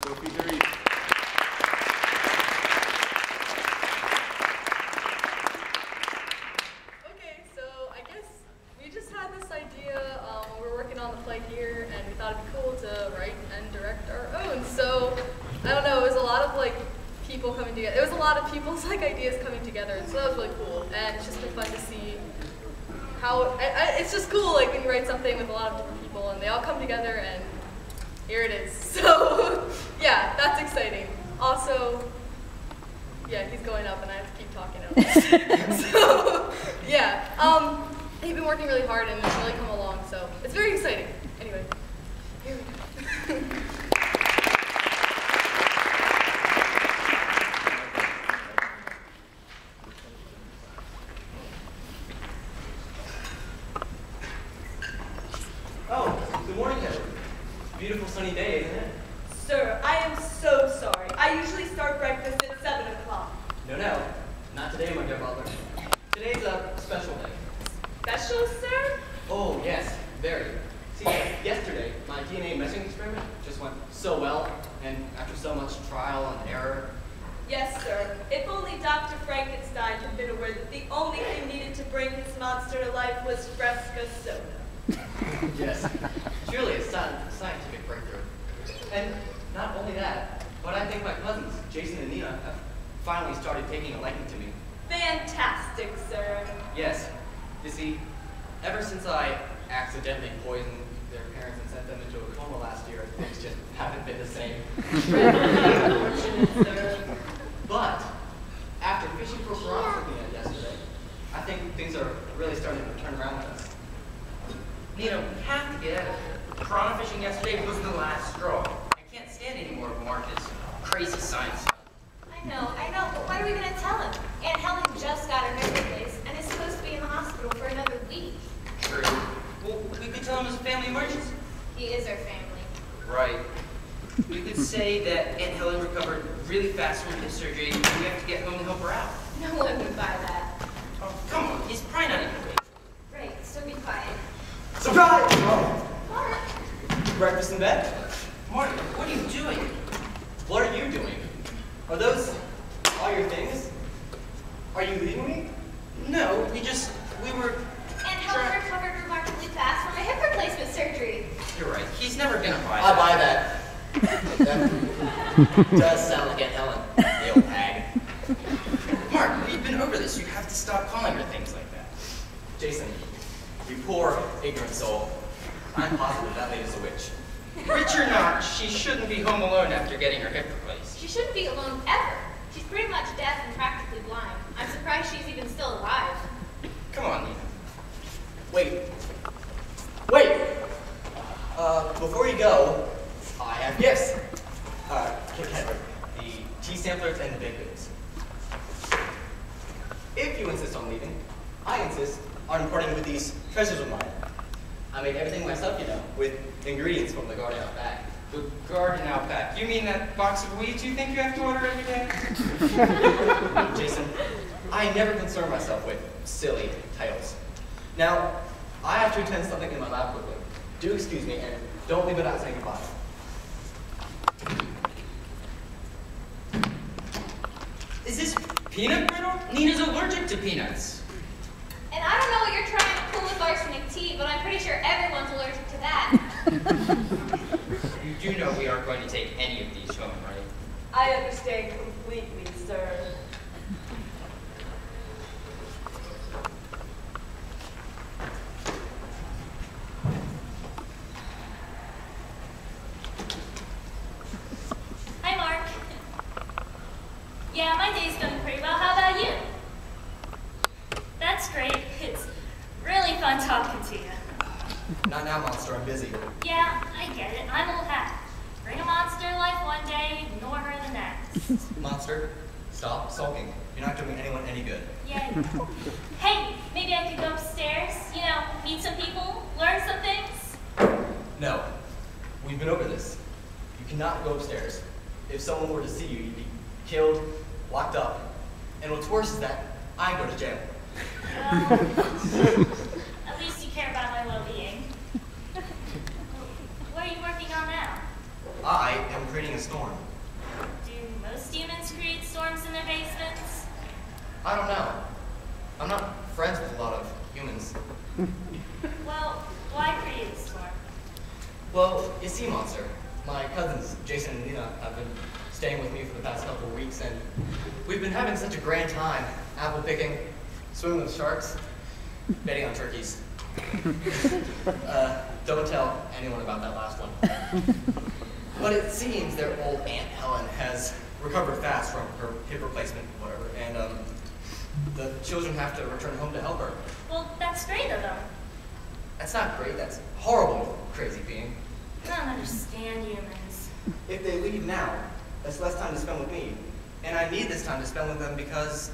Sophie Therese. Okay, so I guess we just had this idea when we were working on the play here, and we thought it'd be cool to write and direct our own. So I don't know, it was a lot of people coming together. It was a lot of people's ideas coming together, and so that was really cool. And it's just been fun to see how it's just cool when you write something with a lot of different people and they all come together, and here it is. So yeah, that's exciting. Also, yeah, he's going up and I have to keep talking about it. So yeah, he's been working really hard and it's really come along, so it's very exciting. Anyway, here we go. Oh, good morning, Heather. Beautiful sunny day, isn't it? Sir, I am so sorry. I usually start breakfast at 7 o'clock. No, not today, my dear butler. Today's a special day. Special, sir? Oh, yes, very. See, yesterday, my DNA messenger experiment just went so well, and after so much trial and error. Yes, sir. If only Dr. Frankenstein had been aware that the only thing needed to bring his monster to life was Fresca soda. Yes, truly a scientific breakthrough. And not only that, but I think my cousins, Jason and Nina, have finally started taking a liking to me. Fantastic, sir. Yes. You see, ever since I accidentally poisoned their parents and sent them into a coma last year, things just haven't been the same. Unfortunate, sir. But after fishing for piranhas with Nina yesterday, I think things are really starting to turn around with us. Nina, we have to get out of here. Piranha fishing yesterday was the last straw. I can't stand any more of Marcus' crazy science. I know, but what are we going to tell him? Aunt Helen just got her hip replaced and is supposed to be in the hospital for another week. True. Well, we could tell him it's a family emergency. He is our family. Right. We could say that Aunt Helen recovered really fast from hip surgery and we have to get home and help her out. No one would buy that. Oh, come on. He's probably not even awake. Right, so be quiet. Surprise! Mark! Breakfast in bed? Marty, what are you doing? What are you doing? Are those all your things? Are you leaving me? No, we were... Aunt Helen recovered remarkably fast from a hip replacement surgery. You're right. He's never gonna buy I that. buy that. That does sound like Aunt Helen, the old hag. Mark, we've been over this. You have to stop calling her things like that. Jason, you poor, ignorant soul. I'm positive that lady's a witch. Rich or not, she shouldn't be home alone after getting her hip replaced. She shouldn't be alone ever. She's pretty much deaf and practically blind. I'm surprised she's even still alive. Come on, Nina. Wait. Before you go, I have gifts. Kit Kat, the tea samplers and the baked goods. If you insist on leaving, I insist on parting with these treasures of mine. I made everything myself, with ingredients from the garden out back. The garden out back. You mean that box of weeds you think you have to order every day? Jason, I never concern myself with silly titles. Now, I have to attend something in my lab quickly. Do excuse me, and don't leave without saying goodbye. Is this peanut brittle? Nina's allergic to peanuts. And I don't know what you're trying to pull with arsenic tea, but I'm pretty sure everyone's allergic to that. You do know we aren't going to take any of these home, right? I understand completely, sir. Hi, Mark. Yeah, my day's going pretty well. How about you? That's great. It's really fun talking to you. Not now, monster. I'm busy. Yeah, I get it. I'm old hat. Bring a monster to life one day, ignore her the next. Monster, stop sulking. You're not doing anyone any good. Yeah. Hey, maybe I could go upstairs, meet some people, learn some things? No. We've been over this. You cannot go upstairs. If someone were to see you, you'd be killed, locked up. And what's worse is that I go to jail. At least you care about my well-being. What are you working on now? I I am creating a storm. Do most humans create storms in their basements? I don't know. I'm not friends with a lot of humans. Well, why create a storm? Well, you see, Monster, my cousins, Jason and Nina, have been staying with me for the past couple of weeks, and we've been having such a grand time. Apple picking, swimming with sharks, betting on turkeys. Don't tell anyone about that last one. But it seems their old Aunt Helen has recovered fast from her hip replacement, whatever, and the children have to return home to help her. Well, that's great of them. That's not great, that's horrible, crazy being. I don't understand humans. If they leave now, that's less time to spend with me. And I need this time to spend with them because...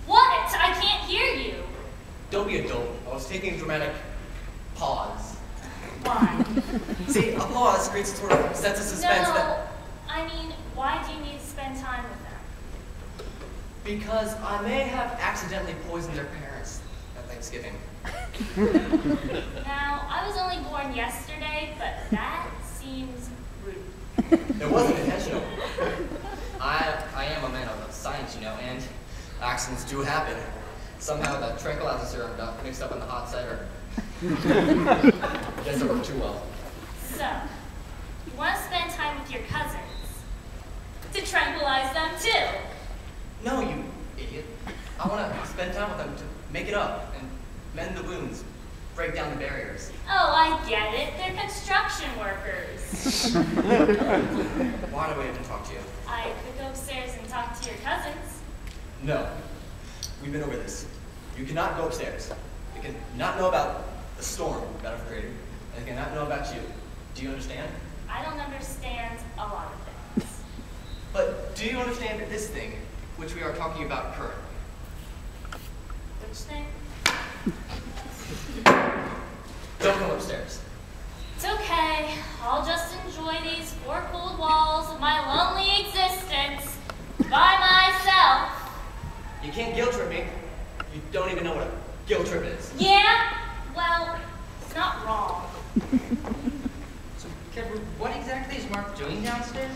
What? I can't hear you. Don't be a dope. I was taking a dramatic pause. Why? See, a pause creates a sort of sense of suspense that... I mean, why do you need to spend time with them? Because I may have accidentally poisoned their parents at Thanksgiving. Now, I was only born yesterday, but that seems rude. It wasn't intentional. I am a man of science, you know, and accidents do happen. Somehow the tranquilizer serum got mixed up in the hot cider. Doesn't work too well. So, you want to spend time with your cousins to tranquilize them too. No, you idiot. I want to spend time with them to make it up and mend the wounds, break down the barriers. Oh, I get it. They're construction workers. Why do I even talk to you? I could go upstairs and talk to your cousins. No. We've been over this. You cannot go upstairs. They cannot know about the storm that I've created, and they cannot know about you. Do you understand? I don't understand a lot of things. But do you understand this thing, which we are talking about currently? Which thing? Don't come upstairs. It's okay. I'll just enjoy these four cold walls of my lonely existence by myself. You can't guilt trip me. You don't even know what a guilt trip is. Yeah? Well, it's not wrong. So, Kedward, what exactly is Mark doing downstairs?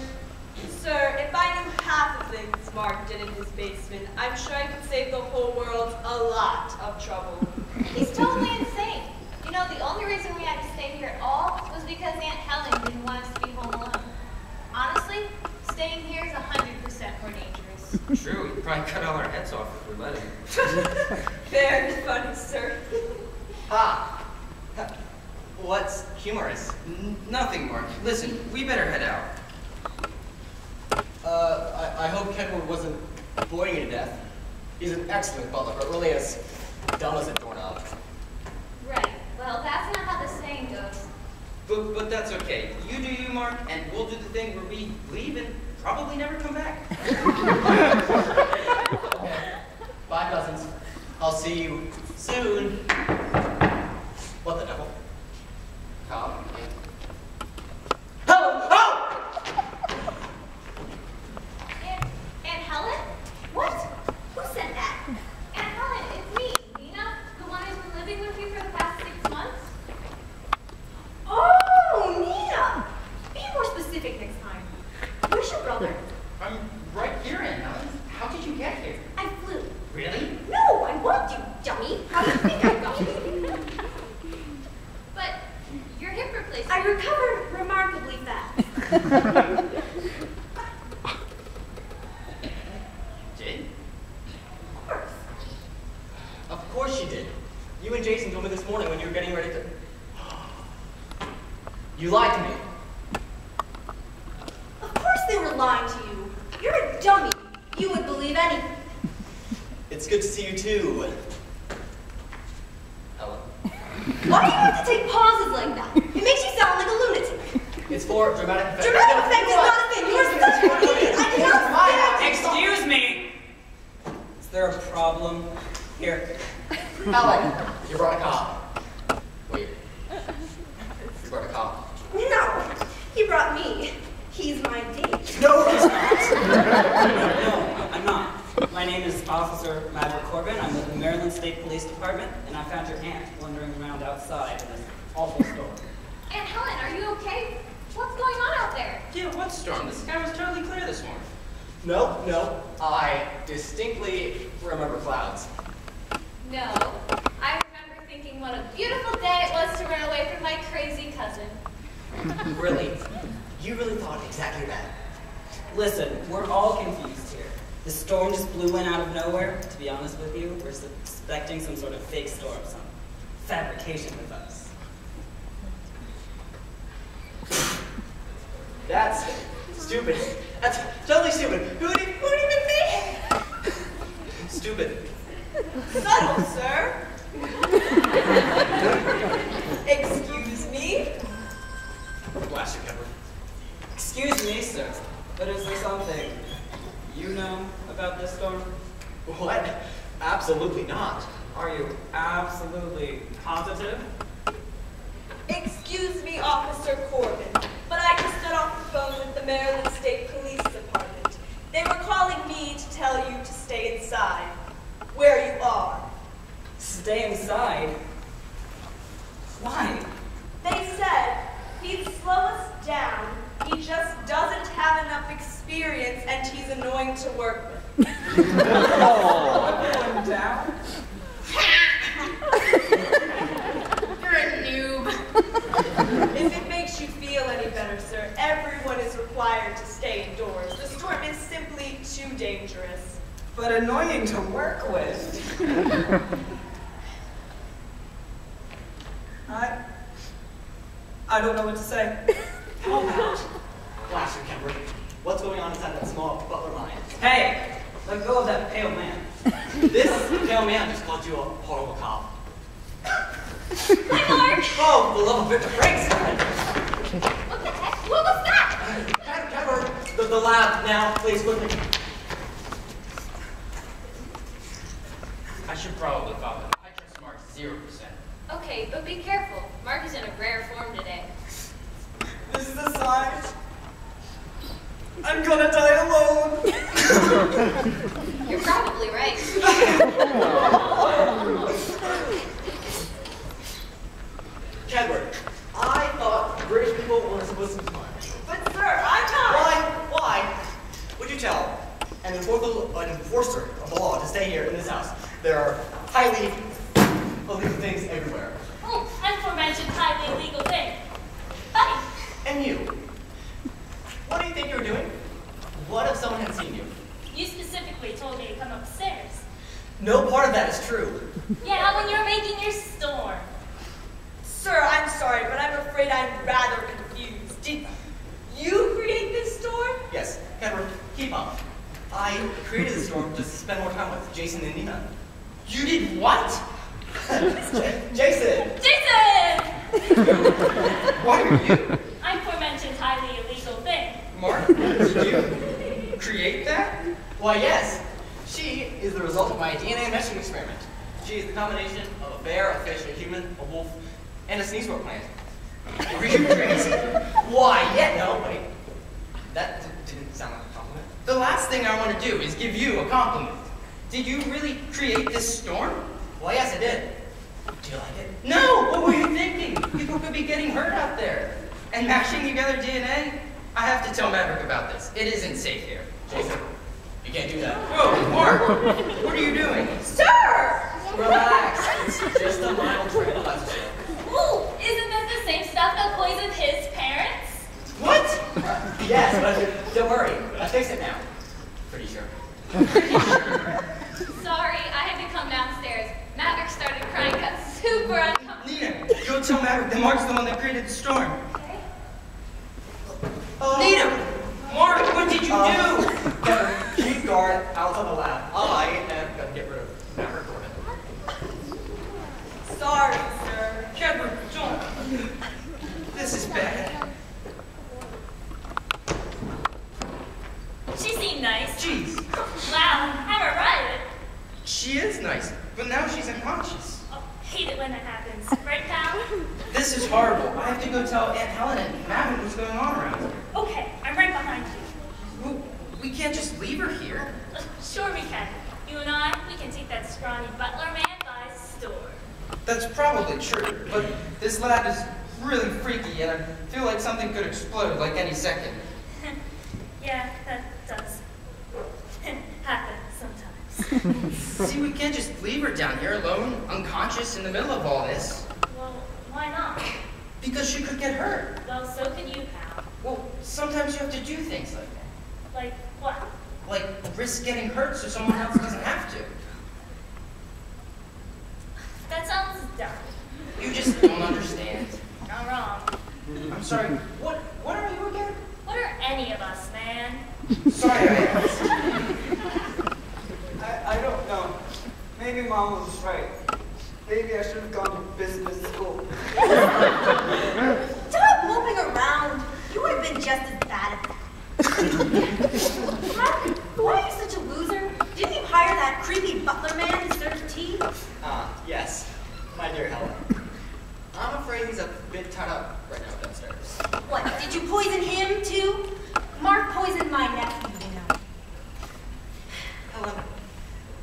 Sir, if I knew half the things Mark did in his basement, I'm sure I could save the whole world a lot of trouble. He's totally insane. You know, the only reason we had to stay here at all was because Aunt Helen didn't want us to be home alone. Honestly, staying here is 100% more dangerous. True, he'd probably cut all our heads off if we let him. Very funny, sir. Ah! What's humorous? Nothing, Mark. Listen, we better head out. I hope Kedward wasn't boring you to death. He's an excellent butler, but really as dumb as a doorknob. Right. Well, that's not how the saying goes. But that's okay. You do you, Mark, and we'll do the thing where we leave and probably never come back. Okay. Bye, cousins. I'll see you soon. What the devil? Come. Oh! Aunt Helen? What? Who said that? Aunt Helen, it's me, Nina, the one who's been living with you for the past 6 months. Oh, Nina! Be more specific next time. Where's your brother? I'm right here, Aunt Helen. How did you get here? I flew. Really? No, I walked, you dummy. How do you think I got here? But your hip replacement. I recovered remarkably fast. Did? Of course. Of course she did. You and Jason told me this morning when you were getting ready to... You lied to me. Of course they were lying to you. You're a dummy. You would believe anything. It's good to see you too, Helen. Why do you have to take pauses like that? It makes you sound like a lunatic. It's for dramatic effect. Dramatic effect is not a thing. You're such an idiot. I cannot stand. Excuse me! Is there a problem? Here. Helen, you brought a cop. Wait. You brought a cop. No, he brought me. He's my date. No, he's not. No, I'm not. My name is Officer Maverick Corbin. I'm with the Maryland State Police Department, and I found your aunt wandering around outside. storm. The sky was totally clear this morning. No. I distinctly remember clouds. No, I remember thinking what a beautiful day it was to run away from my crazy cousin. Really? You really thought exactly that? Listen, we're all confused here. The storm just blew in out of nowhere. To be honest with you, we're suspecting some sort of fake storm, some fabrication with us. That's stupid. That's totally stupid. Who'd even think? Stupid. Subtle, sir. Excuse me? Blast your cover. Excuse me, sir, but is there something you know about this storm? What? Absolutely not. Are you absolutely positive? Excuse me, Officer Corbin, but I just got off the phone with the Maryland State Police Department. They were calling me to tell you to stay inside, where you are. Stay inside? Why? They said he'd slow us down. He just doesn't have enough experience and he's annoying to work with. Going down? You're a noob. If it makes you feel any better, sir, everyone is required to stay indoors. The storm is simply too dangerous. But annoying to work with. I don't know what to say. How about Blaster Kemper? What's going on inside that small butler mind? Hey, let go of that pale man. This pale man just called you a horrible cop. Hi, Mark. Oh, the love of Victor Franks! What the heck? What was that? Kemper, the lab now, please, quickly. I should probably follow him. I trust Mark 0%. Okay, but be careful. Mark is in a rare form today. This is a sign. I'm gonna die alone. You're probably right. Kedward, I thought British people were supposed to be fun. But sir, I'm not. Why would you tell an enforcer of the law to stay here in this house? There are highly illegal things everywhere. Oh, aforementioned highly illegal thing. Buddy, And you? What do you think you were doing? What if someone had seen you? you specifically told me to come upstairs. No part of that is true. Yeah, when you're making your storm. Sir, I'm sorry, but I'm afraid I'm rather confused. Did you create this storm? Yes, Kedward, keep up. I created the storm just to spend more time with Jason and Nina. You did what? Jason! Jason! What are you? Aforementioned highly illegal thing. Mark, did you create that? Why, yes. She is the result of my DNA meshing experiment. She is the combination of a bear, a fish, a human, a wolf, and a sneezewort plant. Are you crazy? Why? Yeah, no, wait. That didn't sound like a compliment. The last thing I want to do is give you a compliment. Did you really create this storm? Well, yes, I did. Do you like it? No! What were you thinking? People could be getting hurt out there. And mashing together DNA? I have to tell Maverick about this. It isn't safe here. Jason, you can't do that. Whoa, Mark! What are you doing? Sir! Relax. It's just a mild tranquilizer. Ooh, isn't this the same stuff that poisoned his parents? What? Yes, but don't worry. I fixed it now. Pretty sure. Sorry, I had to come downstairs. Maverick started crying, got super uncomfortable. Nina, go tell Maverick that Mark's the one that created the storm. Okay. Nina! Mark, what did you do? Kevin, keep guard out of the lab. I am gonna get rid of Maverick Corbin. Sorry, sir. Kedward, don't. This is bad. She seemed nice. Jeez. Wow, I'm a riot. She is nice, but now she's unconscious. Oh, hate it when that happens. Right, pal? This is horrible. I have to go tell Aunt Helen and Maverick what's going on around here. Okay, I'm right behind you. Well, we can't just leave her here. Sure we can. You and I, we can take that scrawny butler man by storm. That's probably true, but this lab is really freaky and I feel like something could explode like any second. Yeah, that does happen sometimes. See, we can't just leave her down here alone, unconscious in the middle of all this. Well, why not? Because she could get hurt. Well, so could you, pal. Well, sometimes you have to do things like that. Like what? Like risk getting hurt so someone else doesn't have to. That sounds dumb. You just don't understand. Not wrong. I'm sorry, what are you again? What are any of us, man? Sorry I asked. I don't know. Maybe Mom was right. Maybe I should have gone to business school. Stop moping around. You would have been just as bad at that. Mark, why are you such a loser? Didn't you hire that creepy butler man to serve tea? Yes, my dear Helen. I'm afraid he's a bit tied up right now downstairs. What, did you poison him too? Mark poisoned my nephew, you know. Helen,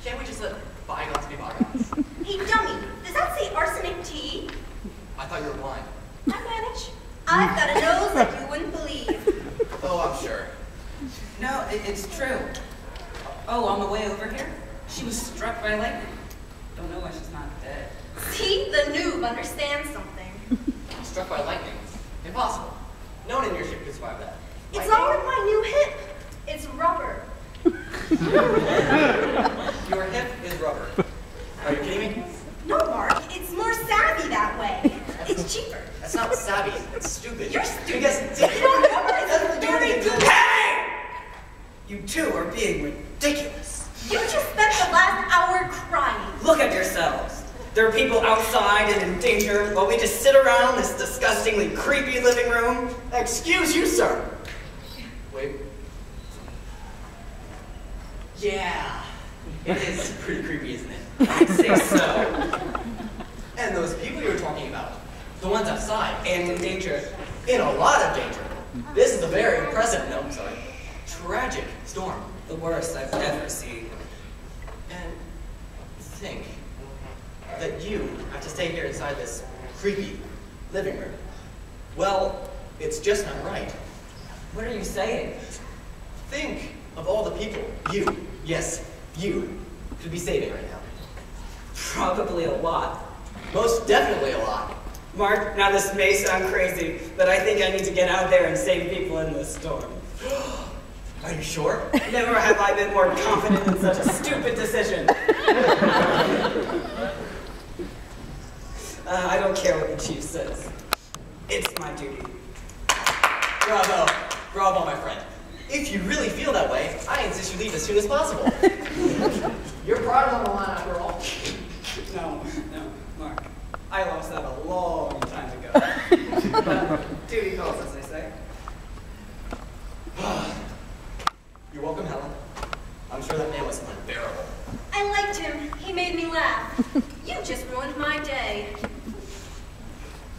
can't we just let bygones be bygones? Hey, dummy, does that say arsenic tea? I thought you were blind. I manage. I've got a nose like you wouldn't believe. Oh, I'm sure. No, it's true. Oh, on the way over here, she was struck by lightning. Don't know why she's not dead. See, the noob understands something. Struck by lightning. Impossible. No one in your ship could survive that. It's all in my new hip. It's rubber. Your hip is rubber. Are you kidding me? No, Mark, it's more savvy that way. It's cheaper. That's not savvy. That's stupid. You're stupid. Because You don't know it's very good. Hey! You two are being ridiculous. You just spent the last hour crying. Look at yourselves. There are people outside and in danger while we just sit around this disgustingly creepy living room. Excuse you, sir. Wait. Yeah. It is pretty creepy, isn't it? I'd say so. And those people you were talking about, the ones outside, And in danger. in a lot of danger. This is a very impressive, no, I'm sorry, tragic storm. The worst I've ever seen. And think that you have to stay here inside this creepy living room. Well, it's just not right. What are you saying? Think of all the people you, yes, you, could be saving right now. Probably a lot. Most definitely a lot. Mark, now this may sound crazy, but I think I need to get out there and save people in this storm. Are you sure? Never have I been more confident in such a stupid decision. I don't care what the chief says. It's my duty. Bravo. Bravo, my friend. If you really feel that way, I insist you leave as soon as possible. Your pride's on the line after all. No, Mark. I lost that a long time ago. Duty calls, as they say. You're welcome, Helen. I'm sure that man was unbearable. I liked him. He made me laugh. You just ruined my day.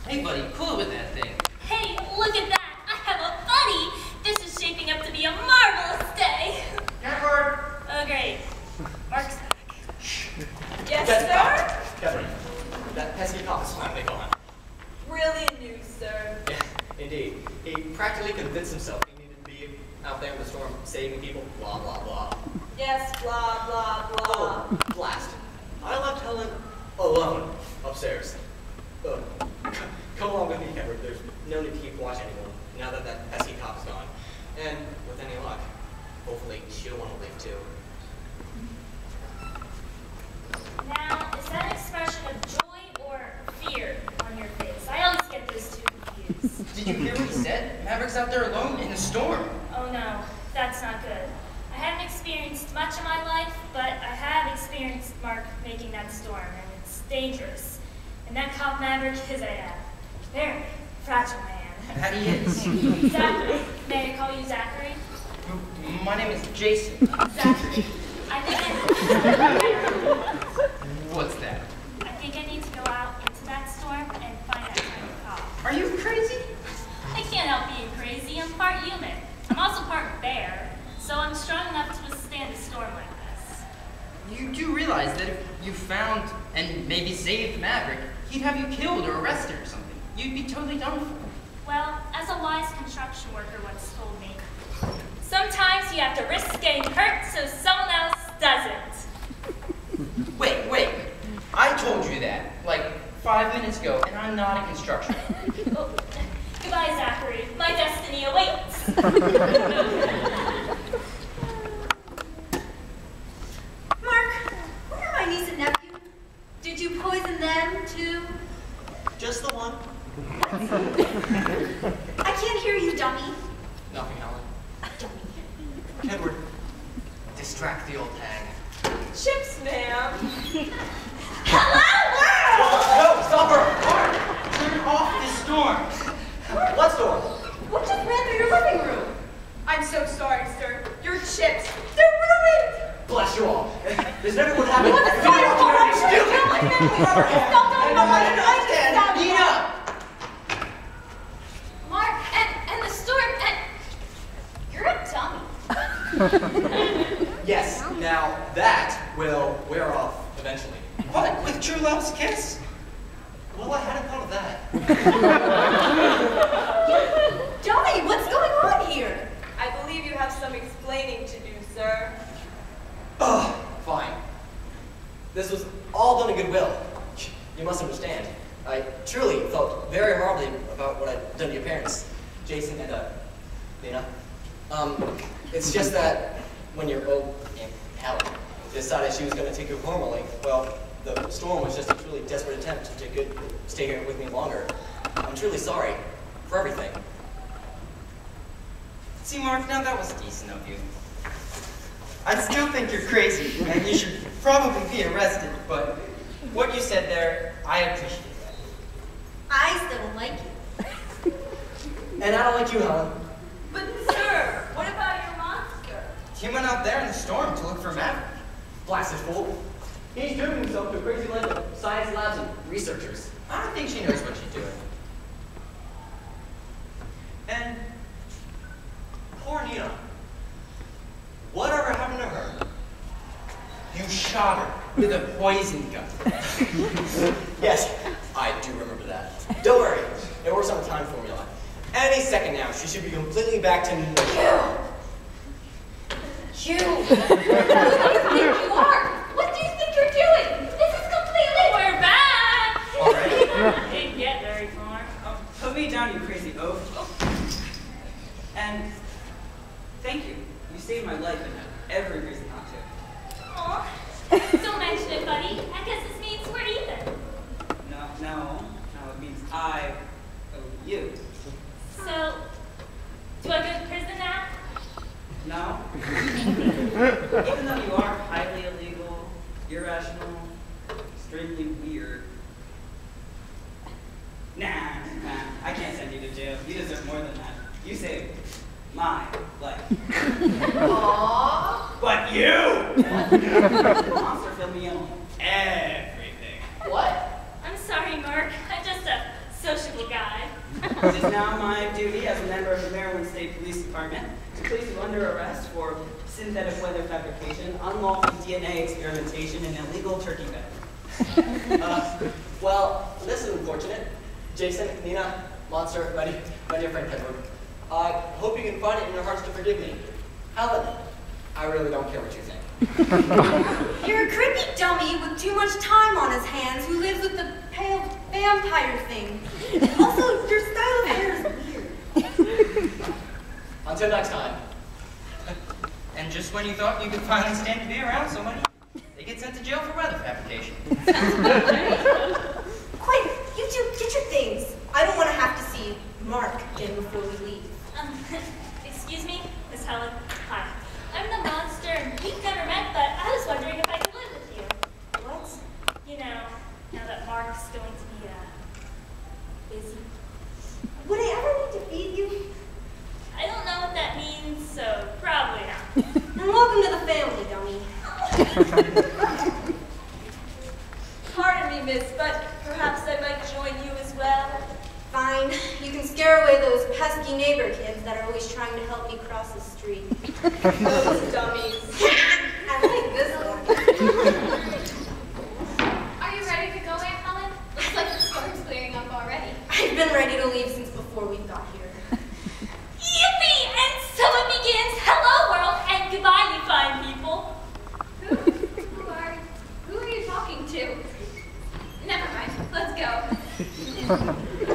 Hey, buddy, cool it with that thing. Hey, look at that! I have a buddy! This is shaping up to be a marvelous day! Catbird! Oh, great. Mark's back. Yes, That's sir? Catherine, that pesky cop is finally gone. Brilliant news, sir. Yeah, indeed. He practically convinced himself he needed to be out there in the storm, saving people, blah, blah, blah. Yes, blah, blah, blah. Oh, blast. I left Helen alone upstairs. Come along with me, Edward. There's no need to keep watch anymore, now that that pesky cop is gone. And with any luck, hopefully she'll want to leave too. Now, is that an expression of joy or fear on your face? I always get those two confused. Did you hear what he said? Maverick's out there alone in the storm. Oh no, that's not good. I haven't experienced much in my life, but I have experienced Mark making that storm, and it's dangerous. And that cop Maverick is a very fragile man. That he is. Zachary. May I call you Zachary? My name is Jason. Zachary. I think What's that? I need to go out into that storm and find that kind of cop. Are you crazy? I can't help being crazy. I'm part human. I'm also part bear, so I'm strong enough to withstand a storm like this. You do realize that if you found and maybe saved Maverick, he'd have you killed or arrested or something. You'd be totally done for. Well, as a wise construction worker once told me, Sometimes you have to risk getting hurt so someone else doesn't. Wait. I told you that, like 5 minutes ago, and I'm not in construction. Oh, goodbye, Zachary. My destiny awaits. Mark, where are my niece and nephew? Did you poison them too? Just the one. I can't hear you, dummy. Nothing, Helen. Dummy. Edward, distract the old hag. Chips, ma'am. Hello, No, stop her! Turn off this storm. What storm? what just ran through your living room? I'm so sorry, sir. Your chips, they're ruined. Bless you all. This never would happen. What is going on? I'm sure you killed my family members. Stop talking about my life. Nina! Mark, and the storm, and you're a dummy. Yes, now that will wear off eventually. What, with true love's kiss? Well, I hadn't thought of that. Dummy, what's going on here? I believe you have some explaining to do, sir. Oh, fine. This was all done in goodwill. You must understand. I truly felt very horribly about what I'd done to your parents, Jason and, Nina. It's just that when your old Aunt Helen decided she was going to take you formally, well, the storm was just a truly desperate attempt to stay here with me longer. I'm truly sorry for everything. See, Mark, now that was decent of you. I still think you're crazy, and you should probably be arrested, but what you said there, I appreciate that. I still don't like you. And I don't like you, Helen. But, sir, what about your monster? He went out there in the storm to look for Maverick. Blasted fool. He's driven himself to a crazy life of science labs and researchers. I don't think she knows what she's doing. And poor Nina. Whatever happened to her? You shot her with a poison gun. Yes, I do remember that. Don't worry, it works on a time formula. Any second now, she should be completely back to normal. You! Who do you think you are? What do you think you're doing? This is completely... We're back! Alright. Didn't get very far. Oh, put me down, you crazy oaf. And thank you. You saved my life and had every reason not to. Aw. Don't mention it, buddy. I guess this means we're even. No, it means I owe you. So, do I go to prison now? No. Even though you are highly illegal, irrational, extremely weird. Nah, I can't send you to jail. You deserve more than that. You saved my life. Aww. But you! The monster filled me in on everything. What? I'm sorry, Mark. I'm just a sociable guy. It is now my duty as a member of the Maryland State Police Department to place you under arrest for synthetic weather fabrication, unlawful DNA experimentation, and illegal turkey betting. Well, this is unfortunate. Jason, Nina, Monster, my dear friend Edward. I hope you can find it in your hearts to forgive me. Helen, I really don't care what you think. You're a creepy dummy with too much time on his hands who lives with the pale vampire thing. Also, your style of hair is weird. Until next time. And just when you thought you could finally stand to be around somebody, they get sent to jail for weather fabrication. Quick, you two, get your things. I don't want to have to see Mark again before we leave. Excuse me, Miss Helen. Hi. I'm the monster, and we've never met, but I was wondering if I could live with you. What? You know, now that Mark's going to be, busy. Would I ever need to feed you? I don't know what that means, so probably not. And welcome to the family, dummy. Pardon me, miss, but perhaps I might join you as well. Fine. You can scare away those pesky neighbor kids that are always trying to help me cross the street. Those dummies. I like this one. Are you ready to go, Aunt Helen? Looks like the storm's clearing up already. I've been ready to leave since before we got here. Yippee! And so it begins. Hello! talking to? Never mind, let's go.